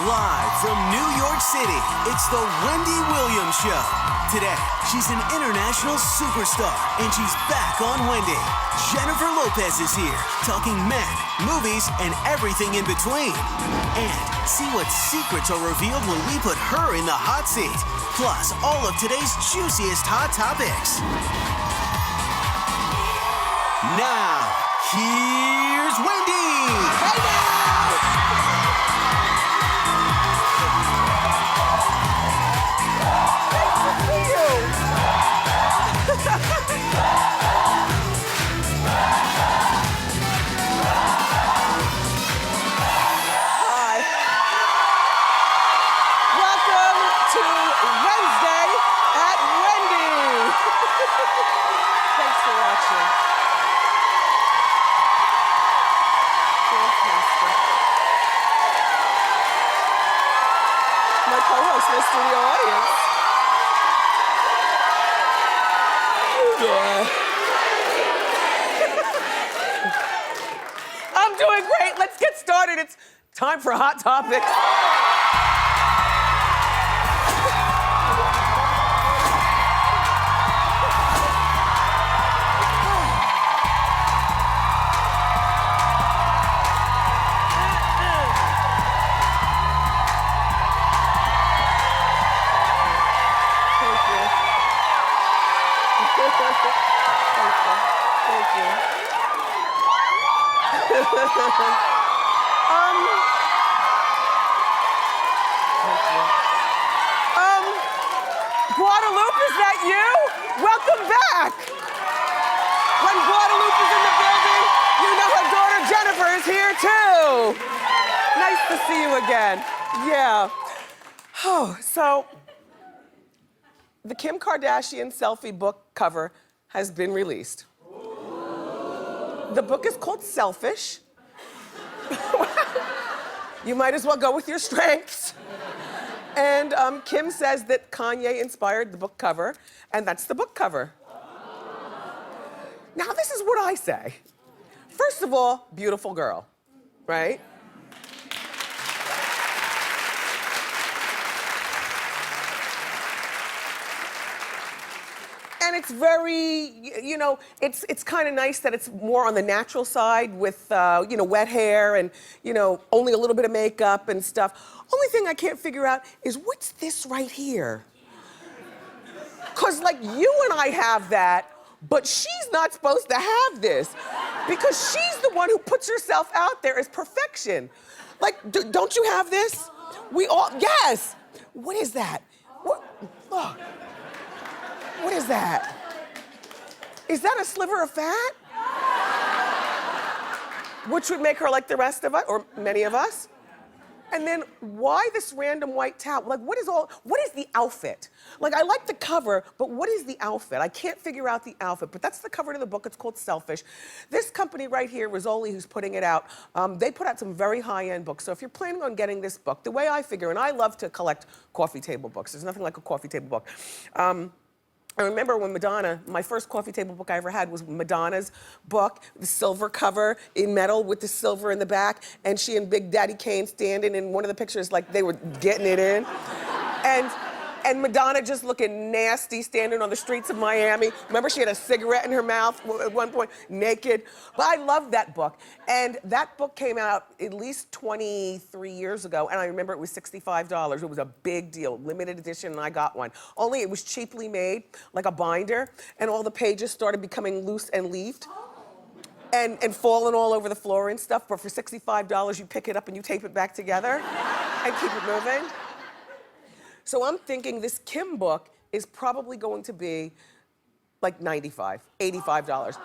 Live from New York City, it's the Wendy Williams Show. Today, she's an international superstar, and she's back on Wendy. Jennifer Lopez is here, talking men, movies, and everything in between. And see what secrets are revealed when we put her in the hot seat. Plus, all of today's juiciest hot topics. Now, here's Wendy! Hey now! Hi. Welcome to Wednesday at Wendy. Thanks for watching. Fantastic. My co-host, my studio audience. Yeah. I'm doing great. Let's get started. It's time for Hot Topics. Thank you. Guadalupe, is that you? Welcome back. When Guadalupe is in the building, you know her daughter Jennifer is here too. Nice to see you again. Yeah. Oh, so the Kim Kardashian selfie book cover has been released. The book is called Selfish. You might as well go with your strengths. And Kim says that Kanye inspired the book cover, and that's the book cover. Now, this is what I say. First of all, beautiful girl, right? And it's very, you know, it's kind of nice that it's more on the natural side with, you know, wet hair and, you know, only a little bit of makeup and stuff. Only thing I can't figure out is what's this right here? Because, like, you and I have that, but she's not supposed to have this because she's the one who puts herself out there as perfection. Like, don't you have this? We all, yes. What is that? What? Oh. What is that? Is that a sliver of fat? Which would make her like the rest of us, or many of us. And then why this random white towel? Like, what is the outfit? Like, I like the cover, but what is the outfit? I can't figure out the outfit, but that's the cover to the book. It's called Selfish. This company right here, Rizzoli, who's putting it out, they put out some very high-end books. So if you're planning on getting this book, the way I figure, and I love to collect coffee table books. There's nothing like a coffee table book. I remember when Madonna, my first coffee table book I ever had was Madonna's book, the silver cover in metal with the silver in the back, and she and Big Daddy Kane standing in one of the pictures like they were getting it in. And Madonna just looking nasty standing on the streets of Miami. Remember she had a cigarette in her mouth at one point, naked. But I loved that book. And that book came out at least 23 years ago, and I remember it was $65. It was a big deal, limited edition, and I got one. Only it was cheaply made, like a binder, and all the pages started becoming loose and leafed. And falling all over the floor and stuff, but for $65, you pick it up and you tape it back together and keep it moving. So I'm thinking this Kim book is probably going to be like $95, $85.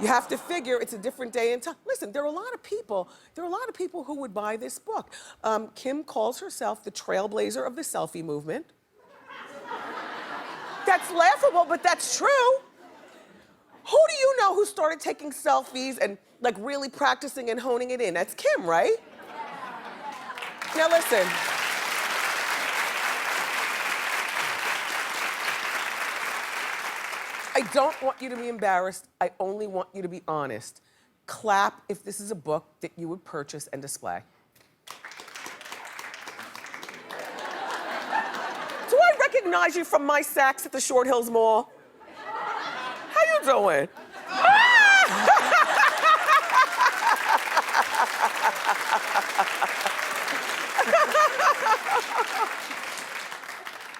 You have to figure it's a different day and time. Listen, there are a lot of people who would buy this book. Kim calls herself the trailblazer of the selfie movement. That's laughable, but that's true. Who do you know who started taking selfies and like really practicing and honing it in? That's Kim, right? Now listen. I don't want you to be embarrassed. I only want you to be honest. Clap if this is a book that you would purchase and display. recognize you from my Saks at the Short Hills Mall. How you doing?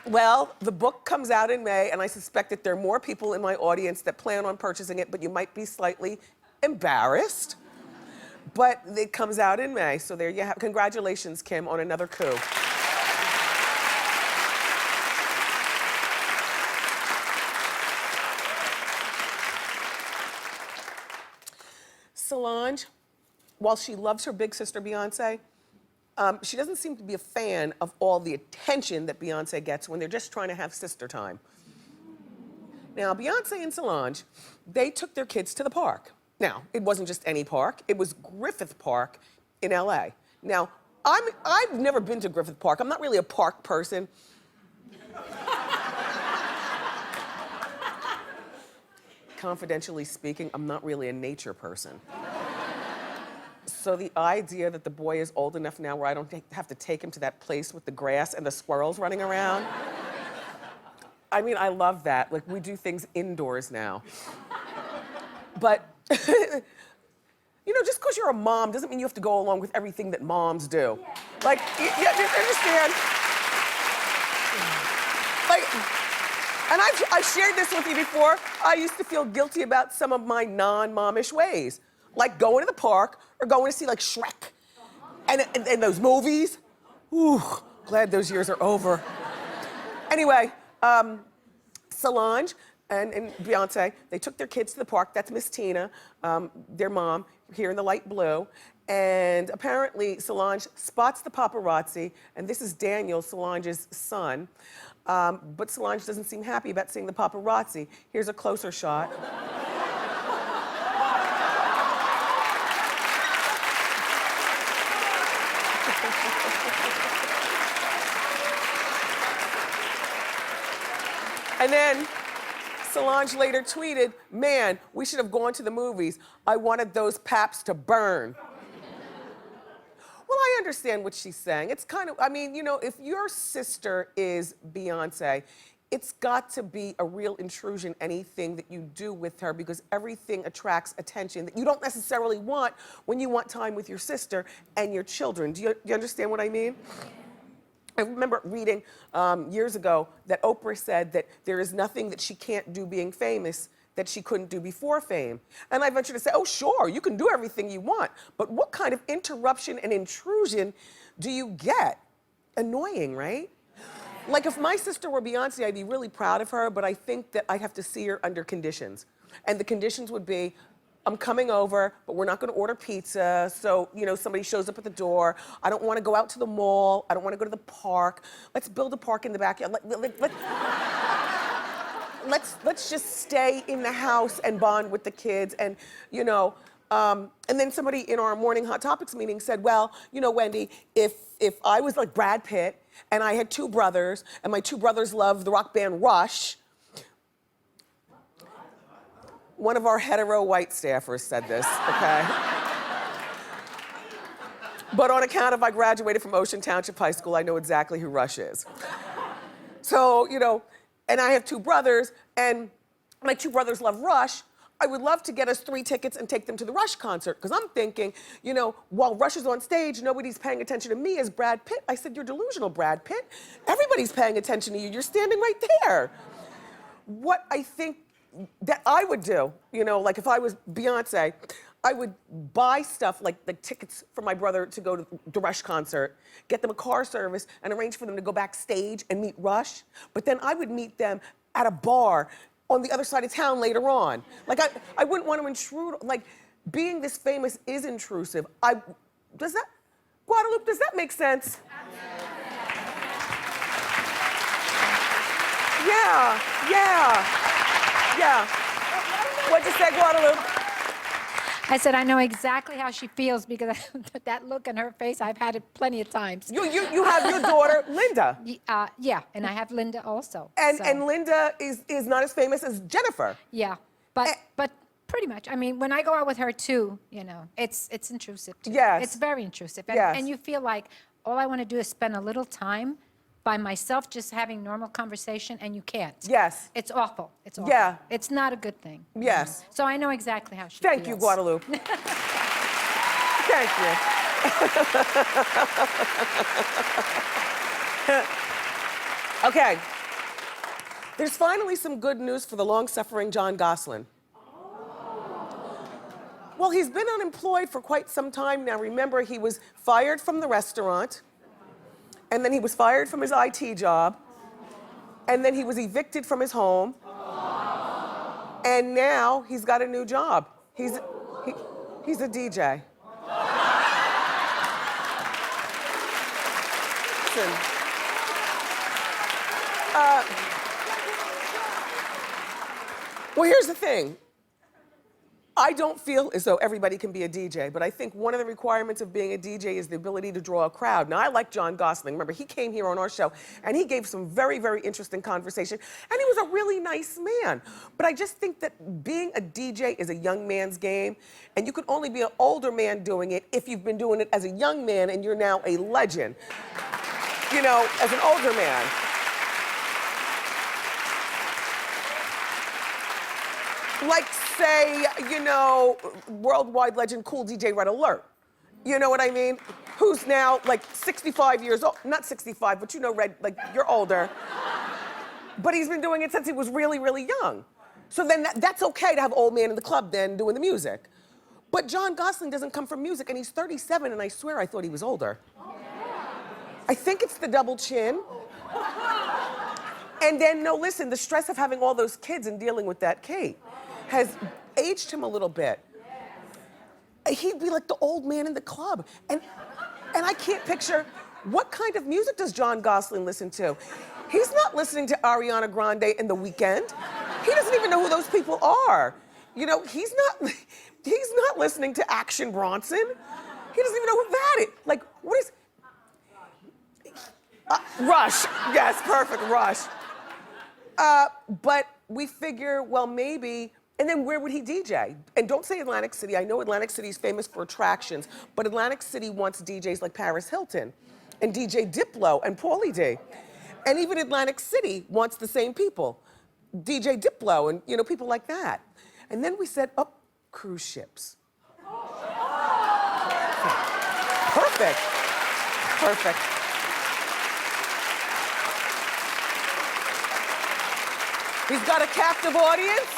Well, the book comes out in May, and I suspect that there are more people in my audience that plan on purchasing it, but you might be slightly embarrassed. But it comes out in May, so there you have. Congratulations, Kim, on another coup. Solange, while she loves her big sister Beyonce, she doesn't seem to be a fan of all the attention that Beyonce gets when they're just trying to have sister time. Now, Beyonce and Solange, they took their kids to the park. Now, it wasn't just any park, it was Griffith Park in LA. Now, I've never been to Griffith Park. I'm not really a park person. Confidentially speaking, I'm not really a nature person. So the idea that the boy is old enough now where I don't have to take him to that place with the grass and the squirrels running around. I mean, I love that. Like, we do things indoors now. But, you know, just because you're a mom doesn't mean you have to go along with everything that moms do. Like, you understand? Like, and I've shared this with you before. I used to feel guilty about some of my non-momish ways. Like going to the park or going to see like Shrek. And those movies. Ooh, glad those years are over. Anyway, Solange and Beyonce, they took their kids to the park. That's Miss Tina, their mom, here in the light blue. And apparently Solange spots the paparazzi, and this is Daniel, Solange's son. But Solange doesn't seem happy about seeing the paparazzi. Here's a closer shot. And then Solange later tweeted, "Man, we should have gone to the movies. I wanted those paps to burn." Well, I understand what she's saying. It's kind of, I mean, you know, if your sister is Beyonce, it's got to be a real intrusion, anything that you do with her, because everything attracts attention that you don't necessarily want when you want time with your sister and your children. Do you understand what I mean? I remember reading years ago that Oprah said that there is nothing that she can't do being famous that she couldn't do before fame. And I venture to say, oh, sure, you can do everything you want, but what kind of interruption and intrusion do you get? Annoying, right? Like if my sister were Beyonce, I'd be really proud of her, but I think that I'd have to see her under conditions. And the conditions would be, I'm coming over, but we're not gonna order pizza, so, you know, somebody shows up at the door. I don't wanna go out to the mall. I don't wanna go to the park. Let's build a park in the backyard. Let's just stay in the house and bond with the kids, and, you know, and then somebody in our morning Hot Topics meeting said, well, you know, Wendy, if I was like Brad Pitt and I had two brothers and my two brothers loved the rock band Rush. One of our hetero white staffers said this, okay? But on account of I graduated from Ocean Township High School, I know exactly who Rush is. So, you know, and I have two brothers, and my two brothers love Rush. I would love to get us 3 tickets and take them to the Rush concert, because I'm thinking, you know, while Rush is on stage, nobody's paying attention to me as Brad Pitt. I said, you're delusional, Brad Pitt. Everybody's paying attention to you. You're standing right there. What I think that I would do, you know, like if I was Beyonce, I would buy stuff like tickets for my brother to go to the Rush concert, get them a car service, and arrange for them to go backstage and meet Rush. But then I would meet them at a bar on the other side of town later on. Like I wouldn't want to intrude. Like being this famous is intrusive. Guadalupe, does that make sense? Yeah. What'd you say, Guadalupe? I said, I know exactly how she feels because that look in her face, I've had it plenty of times. You have your daughter, Linda. Yeah, and I have Linda also. And Linda is not as famous as Jennifer. Yeah, but pretty much. I mean, when I go out with her too, you know, it's intrusive too. Yes. It's very intrusive. Yes. And you feel like all I want to do is spend a little time by myself just having normal conversation, and you can't. Yes. It's awful. It's awful. Yeah. It's not a good thing. Yes. So I know exactly how she Thank feels. you, Guadalupe. Thank you. Okay. There's finally some good news for the long-suffering John Gosling. Well, he's been unemployed for quite some time now. Remember, he was fired from the restaurant, and then he was fired from his IT job, and then he was evicted from his home, and now he's got a new job. He's a DJ. Listen. Well, here's the thing. I don't feel as though everybody can be a DJ, but I think one of the requirements of being a DJ is the ability to draw a crowd. Now, I like John Gosling. Remember, he came here on our show, and he gave some very, very interesting conversation, and he was a really nice man. But I just think that being a DJ is a young man's game, and you could only be an older man doing it if you've been doing it as a young man and you're now a legend, you know, as an older man. Like, say, you know, worldwide legend, cool DJ Red Alert. You know what I mean? Who's now like 65 years old. Not 65, but you know, Red, like, you're older. But he's been doing it since he was really, really young. So then that's okay to have old man in the club then doing the music. But John Gosling doesn't come from music, and he's 37, and I swear I thought he was older. I think it's the double chin. And then, no, listen, the stress of having all those kids and dealing with that Kate has aged him a little bit. He'd be like the old man in the club. And I can't picture, what kind of music does John Gosling listen to? He's not listening to Ariana Grande and The Weeknd. He doesn't even know who those people are. You know, he's not listening to Action Bronson. He doesn't even know who that is. Like, what is, Rush, yes, perfect, Rush. But we figure, well, maybe, and then where would he DJ? And don't say Atlantic City. I know Atlantic City is famous for attractions, but Atlantic City wants DJs like Paris Hilton and DJ Diplo and Paulie D. And even Atlantic City wants the same people, DJ Diplo and, you know, people like that. And then we said, oh, cruise ships. Perfect. Perfect. He's got a captive audience.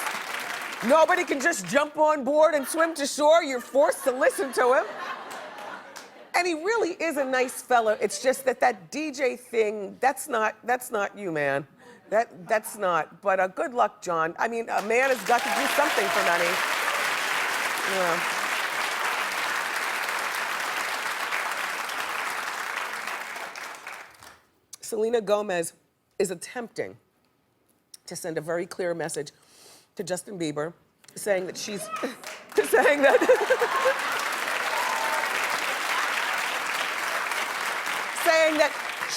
Nobody can just jump on board and swim to shore. You're forced to listen to him. And he really is a nice fellow. It's just that DJ thing, that's not you, man. That's not. But good luck, John. I mean, a man has got to do something for money. Yeah. Selena Gomez is attempting to send a very clear message to Justin Bieber, saying that she's, saying that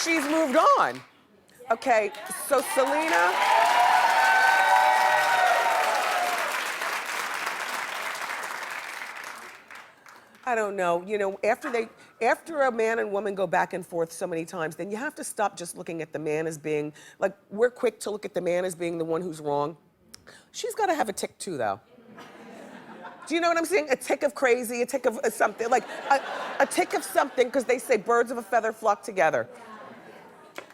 she's moved on. Okay, so Selena, I don't know, you know, after a man and woman go back and forth so many times, then you have to stop just looking at the man as being, like, we're quick to look at the man as being the one who's wrong. She's gotta have a tick too, though. Do you know what I'm saying? A tick of crazy, a tick of something, like a tick of something, because they say birds of a feather flock together.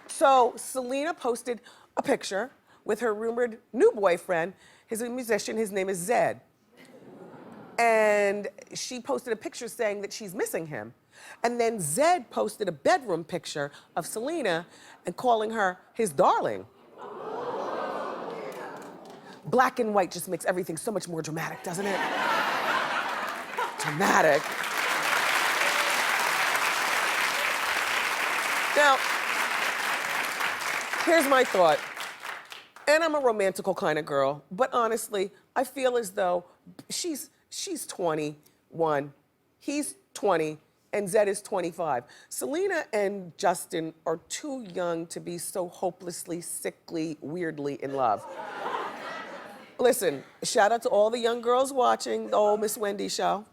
So Selena posted a picture with her rumored new boyfriend. He's a musician, his name is Zed. And she posted a picture saying that she's missing him. And then Zed posted a bedroom picture of Selena and calling her his darling. Black and white just makes everything so much more dramatic, doesn't it? Dramatic. Now, here's my thought. And I'm a romantical kind of girl, but honestly, I feel as though she's 21, he's 20, and Zed is 25. Selena and Justin are too young to be so hopelessly, sickly, weirdly in love. Listen, shout out to all the young girls watching the old Miss Wendy show.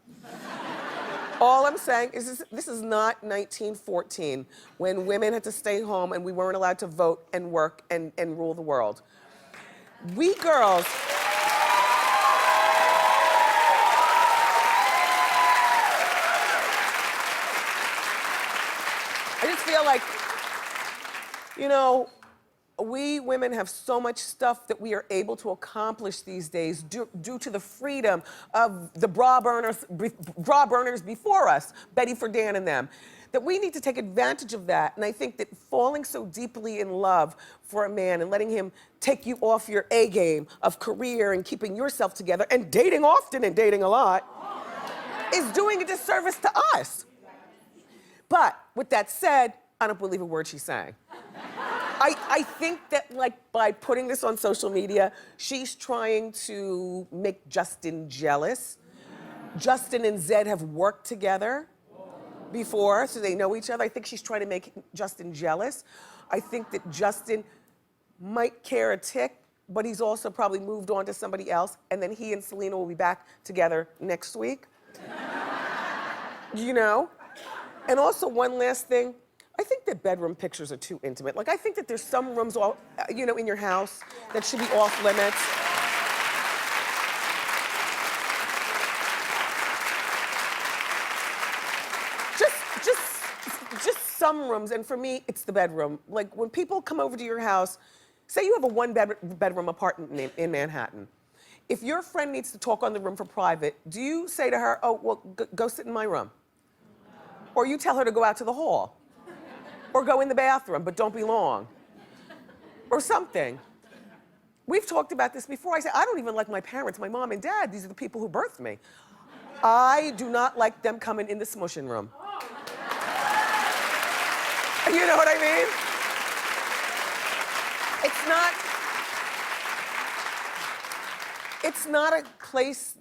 All I'm saying is this is not 1914 when women had to stay home and we weren't allowed to vote and work and rule the world. We girls, I just feel like, you know, we women have so much stuff that we are able to accomplish these days due to the freedom of the bra burners before us, Betty Friedan and them, that we need to take advantage of that. And I think that falling so deeply in love for a man and letting him take you off your A game of career and keeping yourself together and dating often and dating a lot is doing a disservice to us. But with that said, I don't believe a word she's saying. I think that, like, by putting this on social media, she's trying to make Justin jealous. Justin and Zed have worked together before, so they know each other. I think she's trying to make Justin jealous. I think that Justin might care a tick, but he's also probably moved on to somebody else, and then he and Selena will be back together next week. You know? And also, one last thing. I think that bedroom pictures are too intimate. Like, I think that there's some rooms, you know, in your house that should be off limits. Just some rooms, and for me, it's the bedroom. Like, when people come over to your house, say you have a one-bedroom apartment in Manhattan. If your friend needs to talk on the room for private, do you say to her, oh, well, go sit in my room? Or you tell her to go out to the hall? Or go in the bathroom, but don't be long. Or something. We've talked about this before. I said, I don't even like my parents, my mom and dad. These are the people who birthed me. I do not like them coming in the smushing room. You know what I mean? It's not a place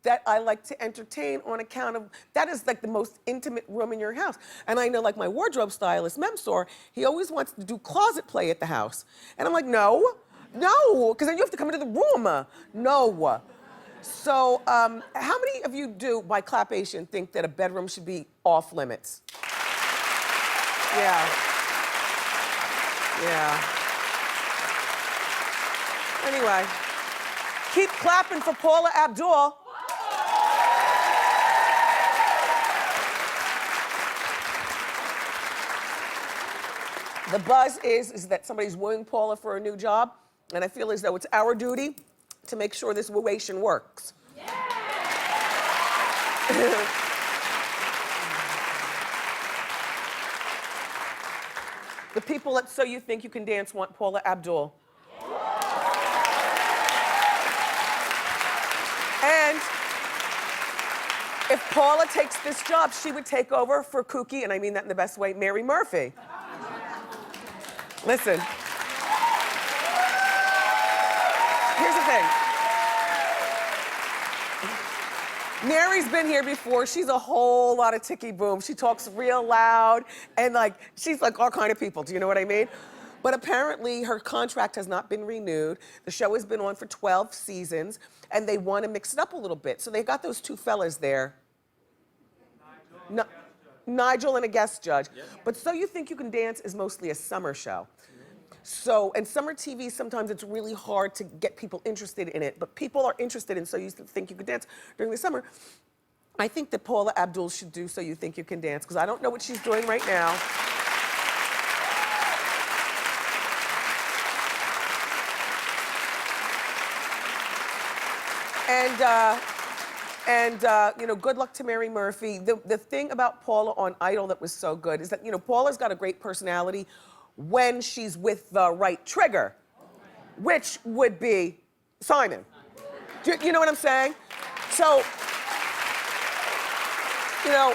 that I like to entertain on account of, that is like the most intimate room in your house. And I know, like, my wardrobe stylist, Memsor, he always wants to do closet play at the house. And I'm like, no, because then you have to come into the room. No. So how many of you do, by clapation, think that a bedroom should be off limits? Yeah. Anyway, keep clapping for Paula Abdul. The buzz is that somebody's wooing Paula for a new job, and I feel as though it's our duty to make sure this wooation works. Yeah. The people at So You Think You Can Dance want Paula Abdul. And if Paula takes this job, she would take over for kooky, and I mean that in the best way, Mary Murphy. Listen. Here's the thing. Mary's been here before. She's a whole lot of ticky boom. She talks real loud, and like, she's like our kind of people, do you know what I mean? But apparently her contract has not been renewed. The show has been on for 12 seasons, and they want to mix it up a little bit. So they got those two fellas there. Nigel and a guest judge. Yep. But So You Think You Can Dance is mostly a summer show. So, and summer TV, sometimes it's really hard to get people interested in it, but people are interested in So You Think You Can Dance during the summer. I think that Paula Abdul should do So You Think You Can Dance, because I don't know what she's doing right now. And you know, good luck to Mary Murphy. The thing about Paula on Idol that was so good is that, you know, Paula's got a great personality when she's with the right trigger, which would be Simon. Do you know what I'm saying? So, you know,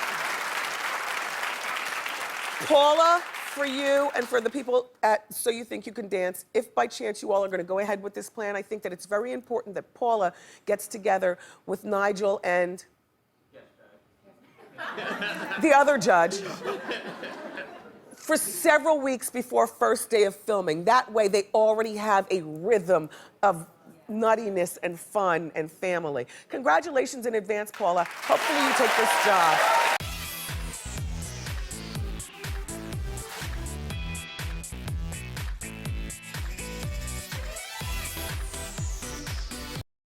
Paula, for you and for the people at So You Think You Can Dance, if by chance you all are going to go ahead with this plan, I think that it's very important that Paula gets together with Nigel and the other judge for several weeks before first day of filming. That way they already have a rhythm of nuttiness and fun and family. Congratulations in advance, Paula. Hopefully you take this job.